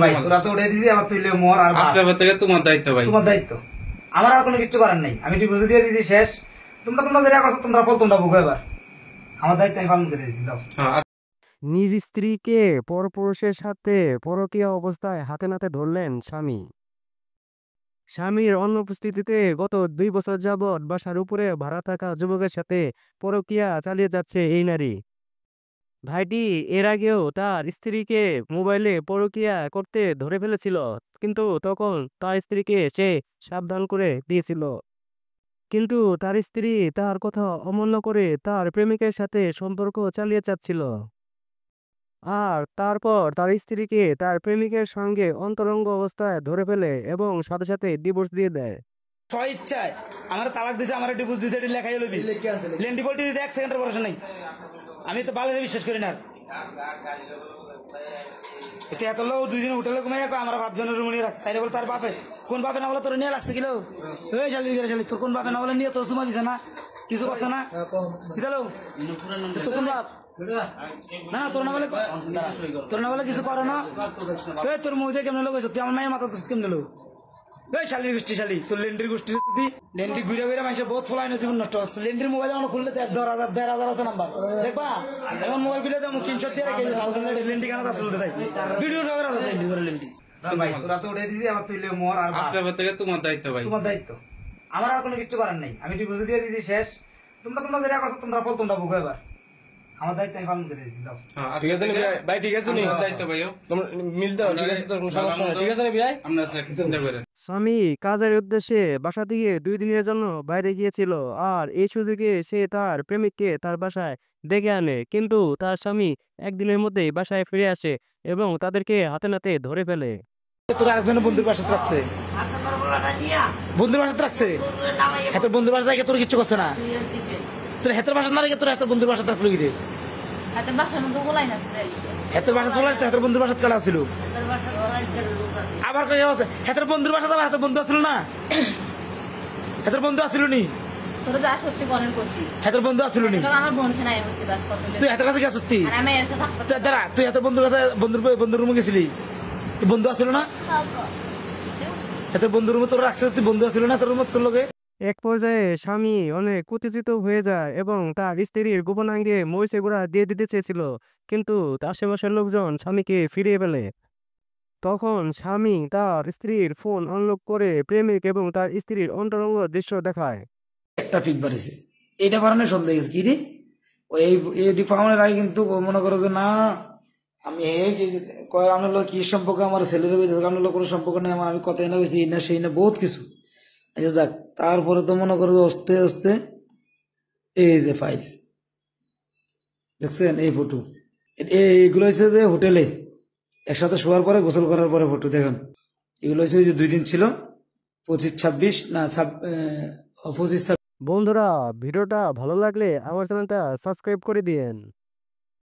ভাই তোরা তো উঠে দিছি, আবার তুইলে মর আর আজকের পর থেকে তোমার দায়িত্ব ভাই, তোমার দায়িত্ব। আমার আর কোনো কিছু করার নেই, আমি ডিপোজিট দিয়ে দিয়েছি, শেষ। তোমরা তোমরা যেটা করছো তোমরা ফল তোমরা বুঝো, এবার আমার দায়িত্ব আমি পালন করে দিয়েছি, যাও। নিজ স্ত্রীকে পরপুরুষের সাথে পরকীয়া অবস্থায় হাতে নাতে ধরলেন স্বামী। স্বামীর অনুপস্থিতিতে গত 2 বছর যাবৎ বাসার উপরে ভাড়া থাকা যুবকের সাথে পরকীয়া চালিয়ে যাচ্ছে এই নারী। ভাইটি এর আগেও তার স্ত্রীকে মোবাইলে পরকীয়া করতে ধরে ফেলেছিল, কিন্তু তখন তার স্ত্রীকে সে সাবধান করে দিয়েছিল। কিন্তু তার স্ত্রী তার কথা অমান্য করে তার প্রেমিকের সাথে সম্পর্ক চালিয়ে যাচ্ছিল। আর তারপর তার স্ত্রীকে তার প্রেমিকের সঙ্গে অন্তরঙ্গ অবস্থায় ধরে ফেলে এবং সাথে সাথে ডিভোর্স দিয়ে দেয়। ইচ্ছায় আমার তালাক দিছে, আমার ডিভোর্স দিছে, এটি লেখাই লবি লেন্টি পোল্টি দিতে 1 সেকেন্ডের ভরসা নেই। আমি তো ভালো বিশ্বাস করি না। এতে এত লোক 2 দিন হোটেলে ঘুমাই আমার 5 জনের রুম নিয়ে রাখছে, তাইলে বলে তার বাপে কোন বাপে না বলে তোর নিয়ে লাগছে কিলো, ওই শালি শালি তোর কোন বাপে না বলে নিয়ে তোর সুমা দিছে না, কিছু করছে না, বুঝলো তোর কোন বাপ না, তোর না বলে কিছু করো না। তোর মুখ দিয়ে কেমন লোক তুই আমার মায়ের মাথা কেমন লোক, ওই শালির গোষ্ঠী শালি তোর লেন্ডির গোষ্ঠী, লেন্ডি ঘুরে ঘুরে মানুষের বহুত ফলাইন জীবন নষ্ট হচ্ছে। লেন্ডির মোবাইল যখন খুললে 10,000 আছে নাম্বার দেখবা, এখন মোবাইল খুলে দেবো 300 দিয়ে রেখে লেন্ডি কেন আসলে তাই ভিডিও আছে লেন্ডি করে লেন্ডি। ভাই তোরা তো উঠে দিছি, আবার তুইলে মর আর আজকের পর থেকে তোমার দায়িত্ব ভাই, তোমার দায়িত্ব। আমার আর কোনো কিছু করার নেই, আমি ডিপোজিট দিয়ে দিয়েছি, শেষ। তোমরা তোমরা যেটা করছো তোমরা ফল তোমরা বুঝো, এবার আমার দায়িত্ব আমি পালন করে দিয়েছি, যাও। ঠিক আছে ভাই, ঠিক আছে নি দায়িত্ব ভাই, তোমরা মিলতে হবে, ঠিক আছে, তোর কোনো সমস্যা নেই, ঠিক আছে নি ভাই। আমরা চিন্তা করেন। স্বামী কাজের উদ্দেশ্যে বাসা থেকে 2 দিনের জন্য বাইরে গিয়েছিল, আর এই সুযোগে সে তার প্রেমিককে তার বাসায় ডেকে আনে। কিন্তু তার স্বামী একদিনের মধ্যেই বাসায় ফিরে আসে এবং তাদেরকে হাতে নাতে ধরে ফেলে। তোর আরেকজনের বন্ধুর বাসাতে রাখছে, বন্ধুর বাসাতে রাখছে, হাতের বন্ধুর বাসা থেকে তোর কিচ্ছু করছে না, তোর হাতের বাসা না রেখে তোর হাতের বন্ধুর বাসাতে রাখলো কি রে? হাতের বাসা তোলা হাতের বন্ধুর বাসাতে কাটা ছিল, আবার হাতের বন্ধুর বাসাতে আবার হাতের বন্ধু আসলো না, হাতের বন্ধু আসলো নি, হাতের বন্ধু আসলো নি, তুই হাতের কাছে গেছিস, তুই হাতের বন্ধুর কাছে বন্ধুর রুমে গেছিলি, তুই বন্ধু আসলো না, হাতের বন্ধুর রুমে তোর রাখছে, তুই বন্ধু আসলো না তোর রুমে তোর লোকে। এক পর্যায়ে স্বামী অনেক উত্তেজিত হয়ে যায় এবং তার স্ত্রীর গোপনাঙ্গে মরিচে গুঁড়া দিয়ে দিতে চেয়েছিল, কিন্তু আশেপাশের লোকজন স্বামীকে ফিরিয়ে ফেলে। তখন স্বামী তার স্ত্রীর ফোন আনলক করে প্রেমিক এবং তার স্ত্রীর অন্তরঙ্গ দৃশ্য দেখায়। একটা ফিক বাড়িছে, এইটা বাড়ানো সন্দেহ গেছে কি রে, এই ফাউনের আগে কিন্তু মনে করো যে না আমি আপনার লোক কি সম্পর্ক, আমার ছেলের আপনার লোক কোনো সম্পর্ক নেই, আমার আমি কথাই না বেশি না সেই না বহুত কিছু। আচ্ছা যাক, তারপরে তো মনে করো আস্তে আস্তে এই যে ফাইল দেখছেন, এই ফটো, এইগুলো হচ্ছে যে হোটেলে একসাথে শোয়ার পরে গোসল করার পরে ফটো দেখেন, এগুলো হচ্ছে ওই যে 2 দিন ছিল 25-26 না 25। বন্ধুরা, ভিডিওটা ভালো লাগলে আমার চ্যানেলটা সাবস্ক্রাইব করে দিয়েন।